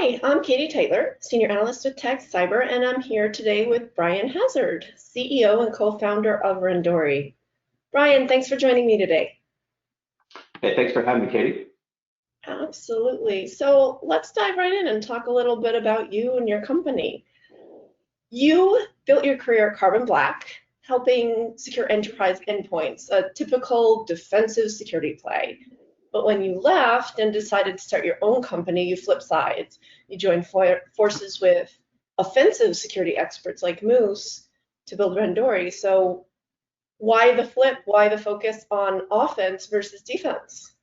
Hi, I'm Katie Taylor, Senior Analyst with Tech Cyber, and I'm here today with Brian Hazzard, CEO and co-founder of Randori. Brian, thanks for joining me today. Hey, thanks for having me, Katie. Absolutely. So let's dive right in and talk a little bit about you and your company. You built your career at Carbon Black, helping secure enterprise endpoints, a typical defensive security play. But when you left and decided to start your own company, you flipped sides. You joined forces with offensive security experts like Moose to build Randori. So why the flip? Why the focus on offense versus defense?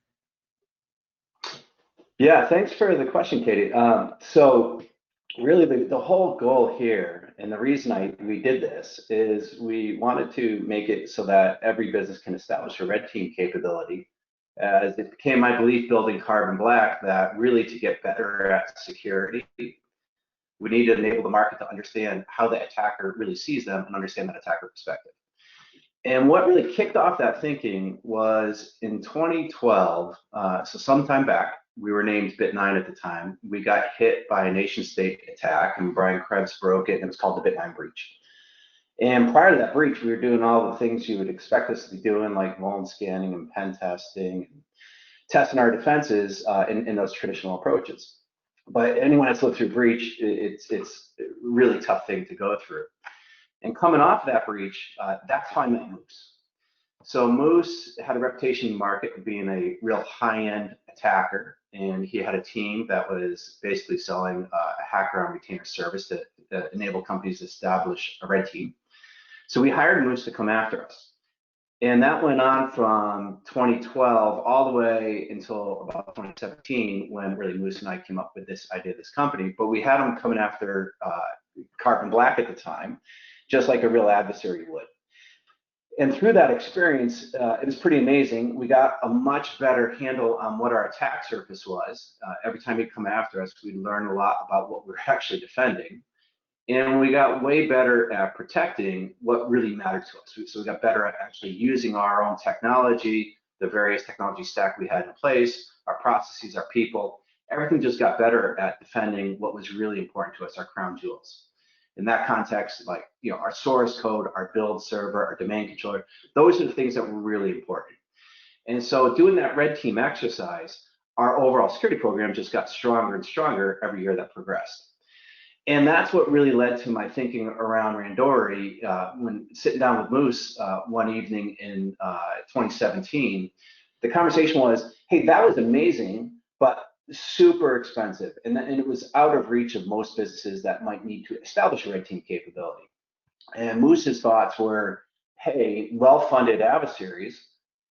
Yeah, thanks for the question, Katie. So really the whole goal here, and the reason we did this is we wanted to make it so that every business can establish a red team capability. As it became my belief building Carbon Black that really to get better at security, we need to enable the market to understand how the attacker really sees them and understand that attacker perspective. And what really kicked off that thinking was in 2012, so sometime back, we were named Bit9 at the time. We got hit by a nation state attack and Brian Krebs broke it and it was called the Bit9 breach. And prior to that breach, we were doing all the things you would expect us to be doing, like vuln scanning and pen testing, and testing our defenses in those traditional approaches. But anyone that's lived through breach, it's a really tough thing to go through. And coming off that breach, that's how I met Moose. So Moose had a reputation in the market of being a real high-end attacker, and he had a team that was basically selling a hacker on retainer service to enable companies to establish a red team. So we hired Moose to come after us. And that went on from 2012 all the way until about 2017 when really Moose and I came up with this idea of this company. But we had him coming after Carbon Black at the time, just like a real adversary would. And through that experience, it was pretty amazing. We got a much better handle on what our attack surface was. Every time he'd come after us, we'd learn a lot about what we were actually defending. And we got way better at protecting what really mattered to us. So we got better at actually using our own technology, the various technology stack we had in place, our processes, our people. Everything just got better at defending what was really important to us, our crown jewels. In that context, like our source code, our build server, our domain controller, those are the things that were really important. And so doing that red team exercise, our overall security program just got stronger and stronger every year that progressed. And that's what really led to my thinking around Randori. When sitting down with Moose one evening in 2017, the conversation was, hey, that was amazing, but super expensive. And it was out of reach of most businesses that might need to establish a red team capability. And Moose's thoughts were, hey, well-funded adversaries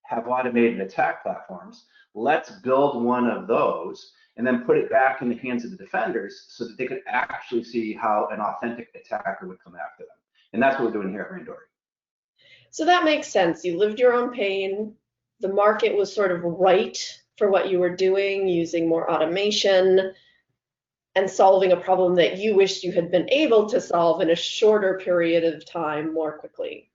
have automated attack platforms. Let's build one of those and then put it back in the hands of the defenders so that they could actually see how an authentic attacker would come after them. And that's what we're doing here at Randori. So that makes sense. You lived your own pain. The market was sort of right for what you were doing, using more automation and solving a problem that you wished you had been able to solve in a shorter period of time more quickly.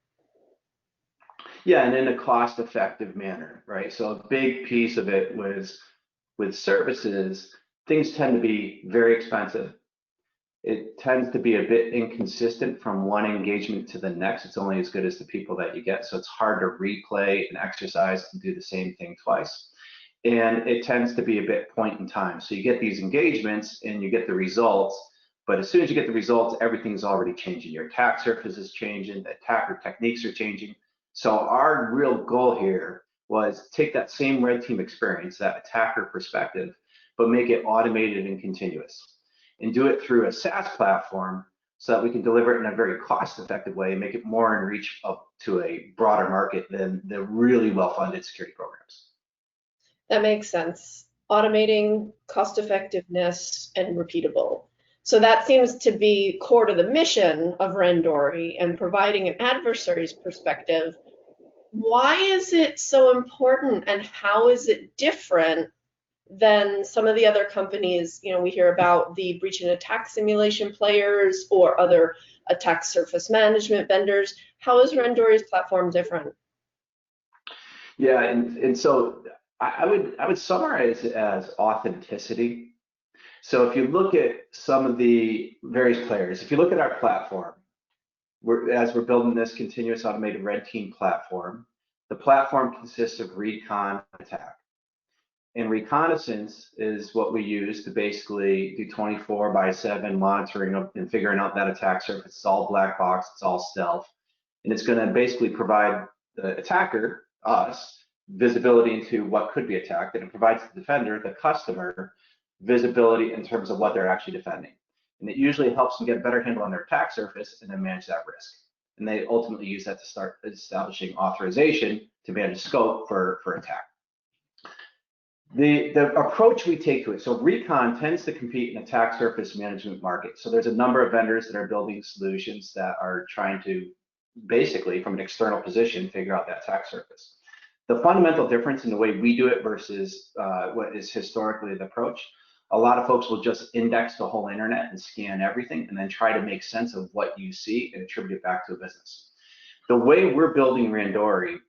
Yeah, and in a cost-effective manner, right? So a big piece of it was with services, things tend to be very expensive. It tends to be a bit inconsistent from one engagement to the next. It's only as good as the people that you get. So it's hard to replay an exercise and do the same thing twice. And it tends to be a bit point in time. So you get these engagements and you get the results, but as soon as you get the results, everything's already changing. Your attack surface is changing, the attacker techniques are changing. So our real goal here was take that same red team experience, that attacker perspective, but make it automated and continuous. And do it through a SaaS platform so that we can deliver it in a very cost-effective way and make it more in reach up to a broader market than the really well-funded security programs. That makes sense. Automating, cost-effectiveness, and repeatable. So that seems to be core to the mission of Randori and providing an adversary's perspective. Why is it so important and how is it different than some of the other companies? We hear about the breach and attack simulation players or other attack surface management vendors. How is Randori's platform different? Yeah, and so I would summarize it as authenticity. So if you look at some of the various players, if you look at our platform, as we're building this continuous automated red team platform, the platform consists of recon attack. And reconnaissance is what we use to basically do 24/7 monitoring and figuring out that attack surface. It's all black box, it's all stealth. And it's going to basically provide the attacker, us, visibility into what could be attacked. And it provides the defender, the customer, visibility in terms of what they're actually defending. And it usually helps them get a better handle on their attack surface and then manage that risk. And they ultimately use that to start establishing authorization to manage scope for attack. The approach we take to it, so recon tends to compete in attack surface management market. So there's a number of vendors that are building solutions that are trying to basically, from an external position, figure out that attack surface. The fundamental difference in the way we do it versus what is historically the approach, a lot of folks will just index the whole internet and scan everything and then try to make sense of what you see and attribute it back to a business. The way we're building Randori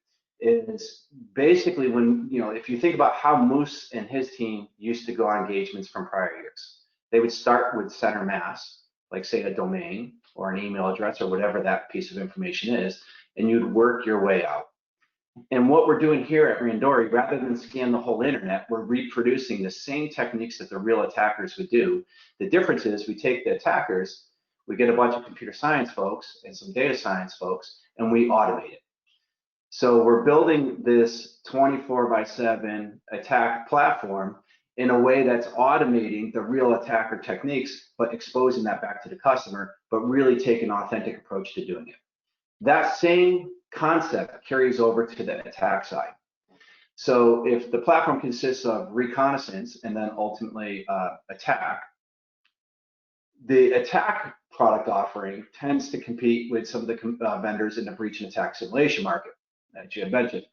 is basically when, if you think about how Moose and his team used to go on engagements from prior years, they would start with center mass, like say a domain or an email address or whatever that piece of information is, and you'd work your way out. And what we're doing here at Randori, rather than scan the whole internet, we're reproducing the same techniques that the real attackers would do. The difference is we take the attackers, we get a bunch of computer science folks and some data science folks, and we automate it. So we're building this 24/7 attack platform in a way that's automating the real attacker techniques, but exposing that back to the customer, but really take an authentic approach to doing it. That same concept carries over to the attack side. So if the platform consists of reconnaissance and then ultimately attack, the attack product offering tends to compete with some of the vendors in the breach and attack simulation market that you had mentioned.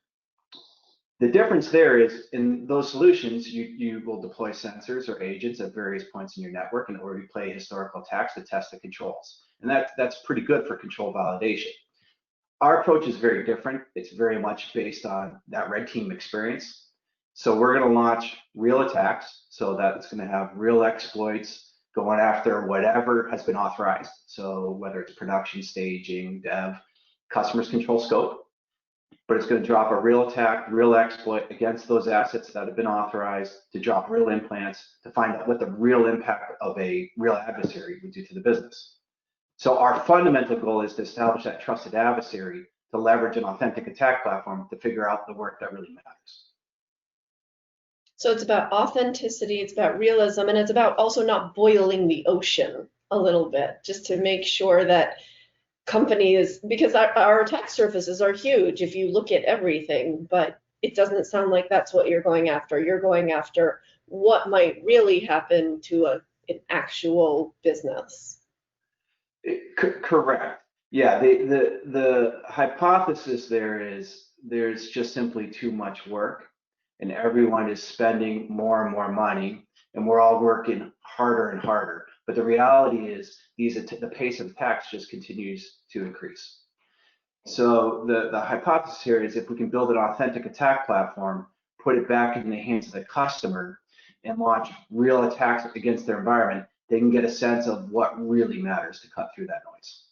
The difference there is in those solutions, you will deploy sensors or agents at various points in your network in order to play historical attacks to test the controls. And that's pretty good for control validation. Our approach is very different. It's very much based on that red team experience. So we're going to launch real attacks, so that it's going to have real exploits going after whatever has been authorized. So whether it's production, staging, dev, customers control scope, but it's going to drop a real attack, real exploit against those assets that have been authorized, to drop real implants, to find out what the real impact of a real adversary would do to the business. So our fundamental goal is to establish that trusted adversary to leverage an authentic attack platform to figure out the work that really matters. So it's about authenticity, it's about realism, and it's about also not boiling the ocean a little bit, just to make sure that companies, because our attack surfaces are huge if you look at everything, but it doesn't sound like that's what you're going after. You're going after what might really happen to an actual business. Correct. Yeah, the hypothesis there is there's just simply too much work and everyone is spending more and more money and we're all working harder and harder. But the reality is the pace of attacks just continues to increase. So the hypothesis here is if we can build an authentic attack platform, put it back in the hands of the customer and launch real attacks against their environment, they can get a sense of what really matters to cut through that noise.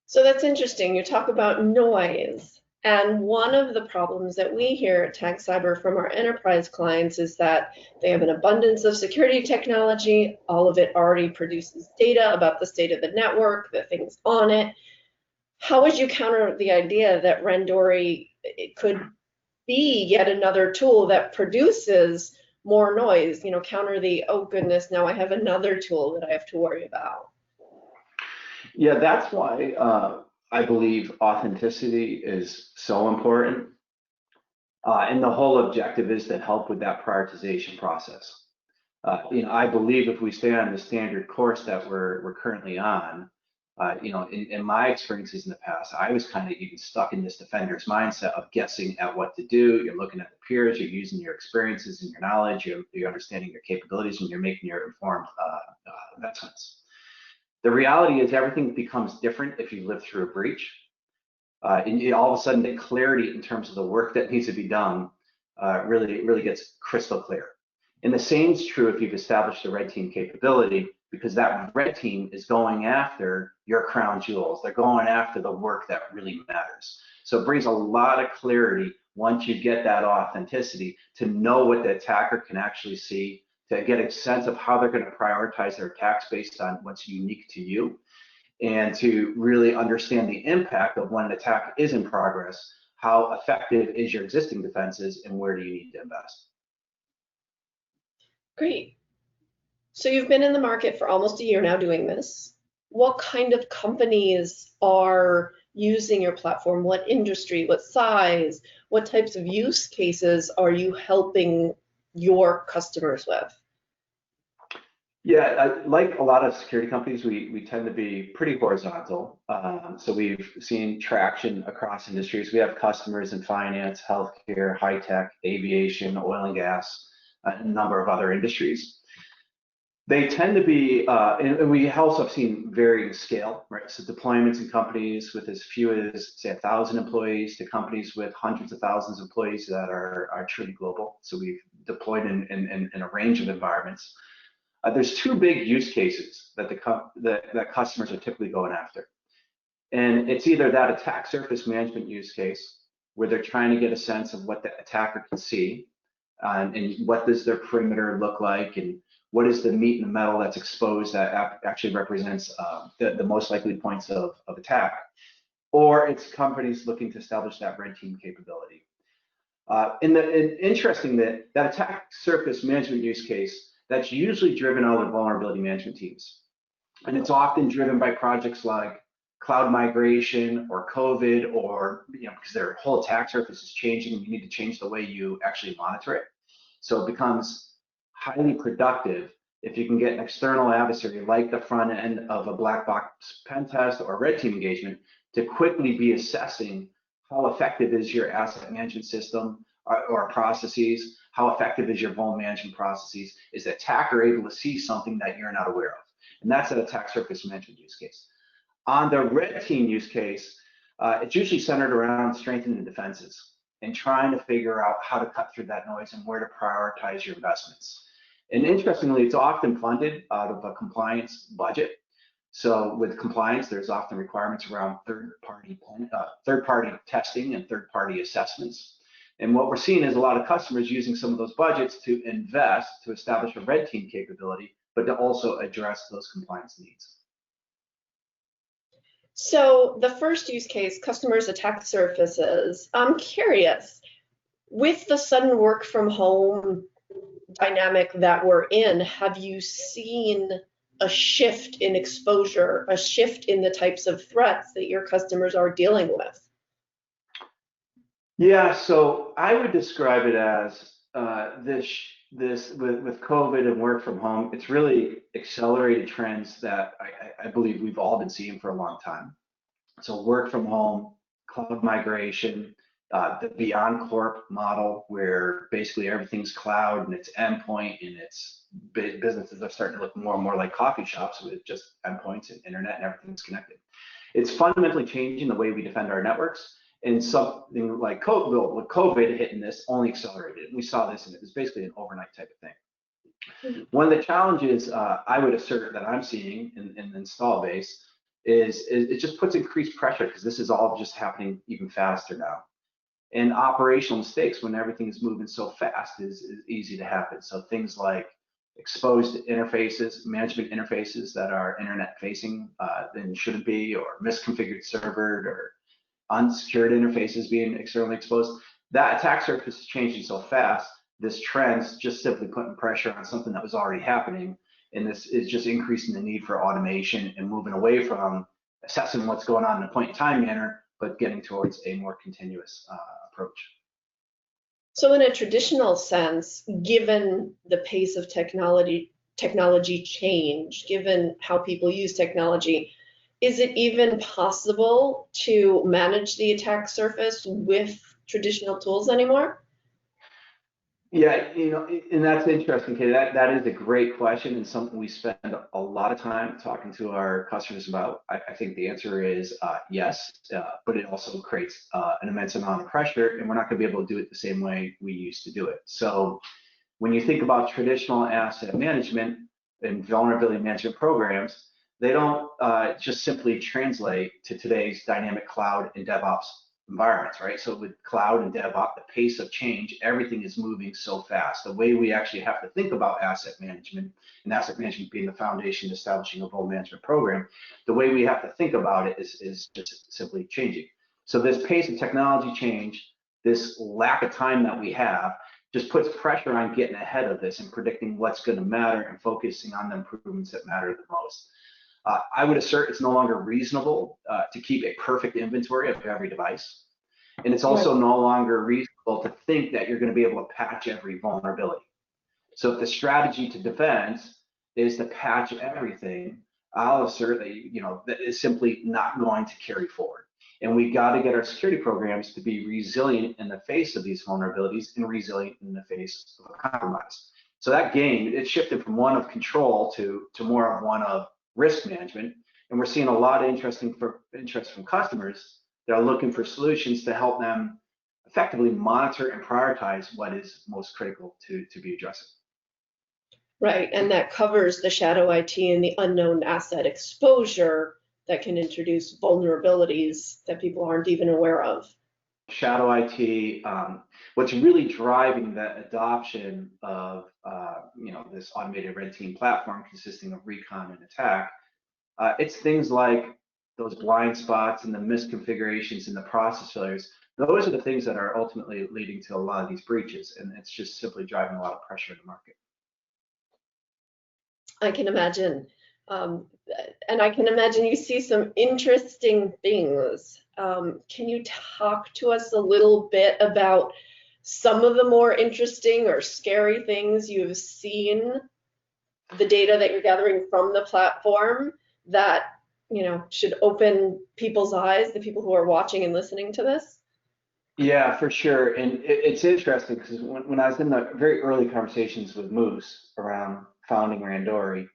So that's interesting. You talk about noise. And one of the problems that we hear at Tag Cyber from our enterprise clients is that they have an abundance of security technology. All of it already produces data about the state of the network, the things on it. How would you counter the idea that Randori could be yet another tool that produces more noise, counter the, oh goodness, now I have another tool that I have to worry about? Yeah, that's why I believe authenticity is so important. And the whole objective is to help with that prioritization process. I believe if we stay on the standard course that we're currently on, in my experiences in the past, I was kind of even stuck in this defender's mindset of guessing at what to do. You're looking at the peers, you're using your experiences and your knowledge, you're understanding your capabilities, and you're making your informed investments. The reality is everything becomes different if you live through a breach. And all of a sudden, the clarity in terms of the work that needs to be done really gets crystal clear. And the same is true if you've established a red team capability, because that red team is going after your crown jewels. They're going after the work that really matters. So it brings a lot of clarity once you get that authenticity to know what the attacker can actually see, to get a sense of how they're going to prioritize their attacks based on what's unique to you, and to really understand the impact of when an attack is in progress, how effective is your existing defenses, and where do you need to invest. Great. So you've been in the market for almost a year now doing this. What kind of companies are using your platform? What industry, what size, what types of use cases are you helping your customers with? Yeah, like a lot of security companies, we tend to be pretty horizontal. So we've seen traction across industries. We have customers in finance, healthcare, high tech, aviation, oil and gas, a number of other industries. They tend to be, and we also have seen varying scale, right? So deployments in companies with as few as, say, 1,000 employees to companies with hundreds of thousands of employees that are truly global. So we've deployed in a range of environments. There's two big use cases that that customers are typically going after. And it's either that attack surface management use case, where they're trying to get a sense of what the attacker can see, and what does their perimeter look like, and what is the meat and the metal that's exposed that actually represents the most likely points of attack. Or it's companies looking to establish that red team capability. Interesting that attack surface management use case, that's usually driven out of vulnerability management teams. And it's often driven by projects like cloud migration or COVID, or because their whole attack surface is changing and you need to change the way you actually monitor it. So it becomes highly productive if you can get an external adversary like the front end of a black box pen test or red team engagement to quickly be assessing how effective is your asset management system or processes, how effective is your vuln management processes. Is the attacker able to see something that you're not aware of? And that's an attack surface management use case. On the red team use case, it's usually centered around strengthening the defenses and trying to figure out how to cut through that noise and where to prioritize your investments. And interestingly, it's often funded out of a compliance budget. So with compliance, there's often requirements around third-party testing and third-party assessments. And what we're seeing is a lot of customers using some of those budgets to invest to establish a red team capability, but to also address those compliance needs. So the first use case, customers attack surfaces. I'm curious, with the sudden work from home dynamic that we're in, have you seen a shift in exposure, a shift in the types of threats that your customers are dealing with? Yeah, so I would describe it as this with COVID and work from home, it's really accelerated trends that I believe we've all been seeing for a long time. So work from home, cloud migration, the Beyond Corp model, where basically everything's cloud and it's endpoint, and it's businesses are starting to look more and more like coffee shops with just endpoints and internet and everything's connected. It's fundamentally changing the way we defend our networks. And something like COVID, with COVID hitting this, only accelerated. We saw this, and it was basically an overnight type of thing. One of the challenges I would assert that I'm seeing in the install base is it just puts increased pressure, because this is all just happening even faster now. And operational mistakes, when everything is moving so fast, is easy to happen. So things like exposed interfaces, management interfaces that are internet facing then shouldn't be, or misconfigured server, or unsecured interfaces being externally exposed. That attack surface is changing so fast, this trend's just simply putting pressure on something that was already happening, and this is just increasing the need for automation and moving away from assessing what's going on in a point-in-time manner, but getting towards a more continuous approach. So in a traditional sense, given the pace of technology change, given how people use technology, is it even possible to manage the attack surface with traditional tools anymore? Yeah, and that's interesting, Katie. That is a great question, and something we spend a lot of time talking to our customers about. I think the answer is yes, but it also creates an immense amount of pressure, and we're not going to be able to do it the same way we used to do it. So When you think about traditional asset management and vulnerability management programs, they don't just simply translate to today's dynamic cloud and DevOps environments, right? So with cloud and DevOps, the pace of change, everything is moving so fast. The way we actually have to think about asset management, and asset management being the foundation establishing a vulnerability management program, the way we have to think about it is just simply changing. So this pace of technology change, this lack of time that we have, just puts pressure on getting ahead of this and predicting what's going to matter and focusing on the improvements that matter the most. I would assert it's no longer reasonable to keep a perfect inventory of every device. And it's also no longer reasonable to think that you're going to be able to patch every vulnerability. So if the strategy to defense is to patch everything, I'll assert that, that is simply not going to carry forward. And we got to get our security programs to be resilient in the face of these vulnerabilities and resilient in the face of a compromise. So that game, it shifted from one of control to more of one of risk management, and we're seeing a lot of interest from customers that are looking for solutions to help them effectively monitor and prioritize what is most critical to be addressed. Right, and that covers the shadow IT and the unknown asset exposure that can introduce vulnerabilities that people aren't even aware of. Shadow IT, what's really driving the adoption of this automated red team platform consisting of recon and attack, it's things like those blind spots and the misconfigurations and the process failures. Those are the things that are ultimately leading to a lot of these breaches, and it's just simply driving a lot of pressure in the market. I can imagine. And I can imagine you see some interesting things. Can you talk to us a little bit about some of the more interesting or scary things you've seen, the data that you're gathering from the platform that, should open people's eyes, the people who are watching and listening to this? Yeah, for sure. And it's interesting because when I was in the very early conversations with Moose around founding Randori,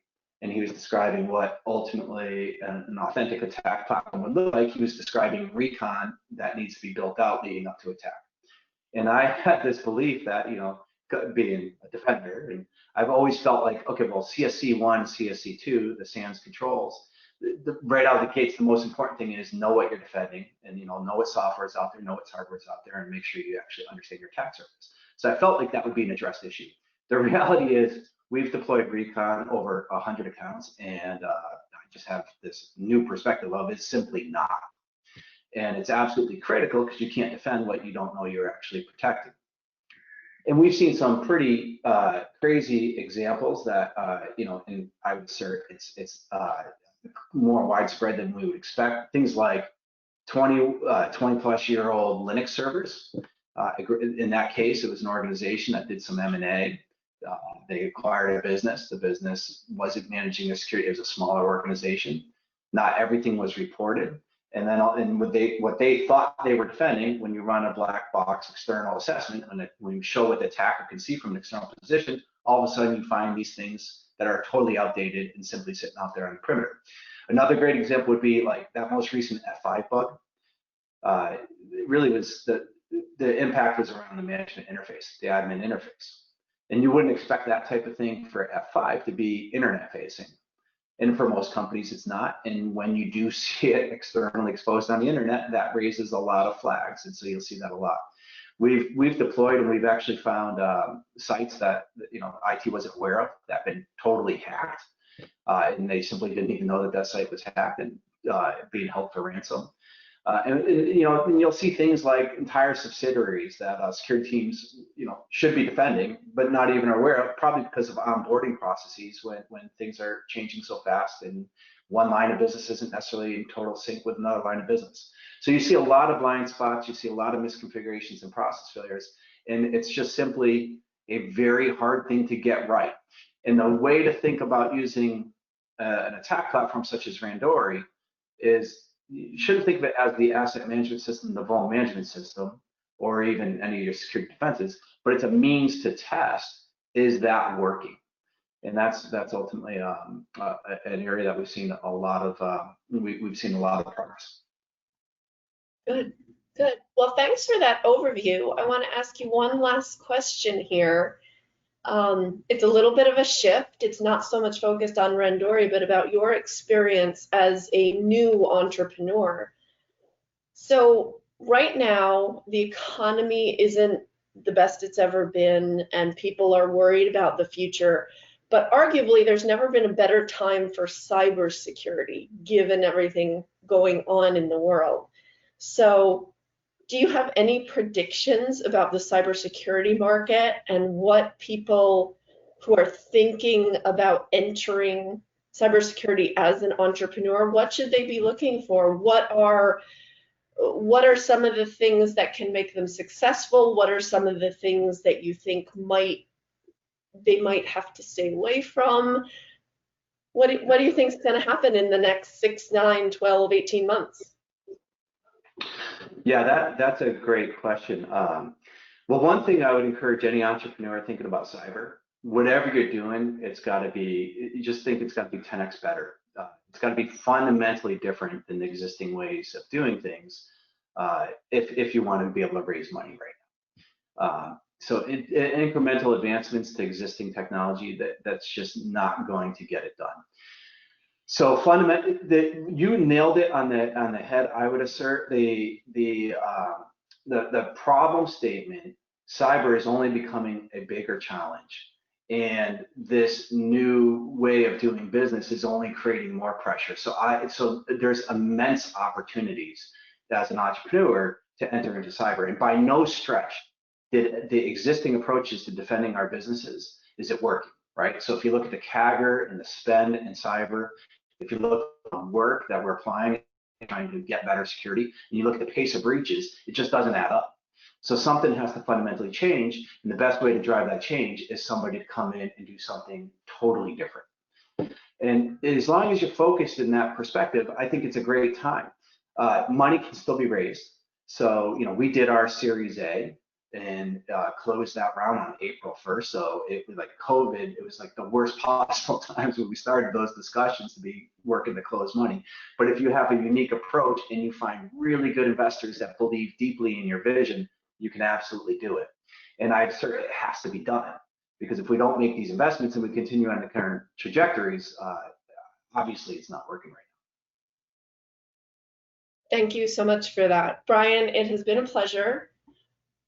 and he was describing what ultimately an authentic attack platform would look like, he was describing recon that needs to be built out leading up to attack. And I had this belief that, being a defender, and I've always felt like, okay, well, CSC1, CSC2, the SANS controls, right out of the gates, the most important thing is know what you're defending and, know what software is out there, know what hardware is out there, and make sure you actually understand your attack surface. So I felt like that would be an addressed issue. The reality is we've deployed recon over 100 accounts, and I just have this new perspective of it's simply not. And it's absolutely critical because you can't defend what you don't know you're actually protecting. And we've seen some pretty crazy examples that, and I would assert it's more widespread than we would expect. Things like 20 plus year old Linux servers. In that case, it was an organization that did some M&A. They acquired a business. The business wasn't managing their security. It was a smaller organization. Not everything was reported. And then what they thought they were defending, when you run a black box external assessment, when you show what the attacker can see from an external position, all of a sudden you find these things that are totally outdated and simply sitting out there on the perimeter. Another great example would be like that most recent F5 bug. It really was the impact was around the management interface, the admin interface. And you wouldn't expect that type of thing for F5 to be internet facing. And for most companies, it's not. And when you do see it externally exposed on the internet, that raises a lot of flags. And so you'll see that a lot. We've deployed and we've actually found sites that IT wasn't aware of that have been totally hacked, and they simply didn't even know that site was hacked and being held for ransom. And you'll see things like entire subsidiaries that security teams should be defending, but not even aware of, probably because of onboarding processes when things are changing so fast and one line of business isn't necessarily in total sync with another line of business. So you see a lot of blind spots, you see a lot of misconfigurations and process failures, and it's just simply a very hard thing to get right. And the way to think about using an attack platform such as Randori is you shouldn't think of it as the asset management system, the vulnerability management system, or even any of your security defenses, but it's a means to test, is that working? And that's ultimately an area that we've seen a lot of we've seen a lot of progress. Good. Well, thanks for that overview. I want to ask you one last question here. It's a little bit of a shift. It's not so much focused on Randori, but about your experience as a new entrepreneur. So right now, the economy isn't the best it's ever been, and people are worried about the future. But arguably, there's never been a better time for cybersecurity, given everything going on in the world. So do you have any predictions about the cybersecurity market and what people who are thinking about entering cybersecurity as an entrepreneur, what should they be looking for? What are some of the things that can make them successful? What are some of the things that you think they might have to stay away from? What do you think is going to happen in the next 6, 9, 12, 18 months? Yeah, that's a great question. Well, one thing I would encourage any entrepreneur thinking about cyber, whatever you're doing, it's got to be, you just think it's got to be 10x better. It's got to be fundamentally different than the existing ways of doing things if you want to be able to raise money right now. So incremental advancements to existing technology, that's just not going to get it done. So fundamentally, you nailed it on the head. I would assert the problem statement. Cyber is only becoming a bigger challenge, and this new way of doing business is only creating more pressure. So there's immense opportunities as an entrepreneur to enter into cyber, and by no stretch did the existing approaches to defending our businesses is it working, right? So if you look at the CAGR and the spend in cyber, if you look at the work that we're applying trying to get better security, and you look at the pace of breaches, it just doesn't add up. So something has to fundamentally change, and the best way to drive that change is somebody to come in and do something totally different. And as long as you're focused in that perspective, I think it's a great time. Money can still be raised. So, we did our Series A and closed that round on April 1st. So it was like COVID, it was like the worst possible times when we started those discussions to be working to close money. But if you have a unique approach and you find really good investors that believe deeply in your vision, you can absolutely do it. And I'd say it has to be done, because if we don't make these investments and we continue on the current trajectories, obviously it's not working right now. Thank you so much for that. Brian, it has been a pleasure.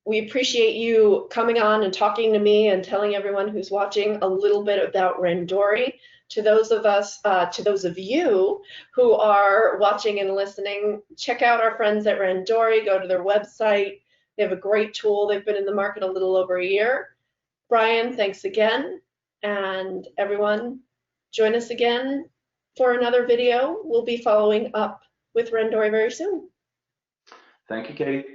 We appreciate you coming on and talking to me and telling everyone who's watching a little bit about Randori. To those of you who are watching and listening, check out our friends at Randori. Go to their website. They have a great tool. They've been in the market a little over a year. Brian, thanks again. And everyone, join us again for another video. We'll be following up with Randori very soon. now. Thank you, Katie.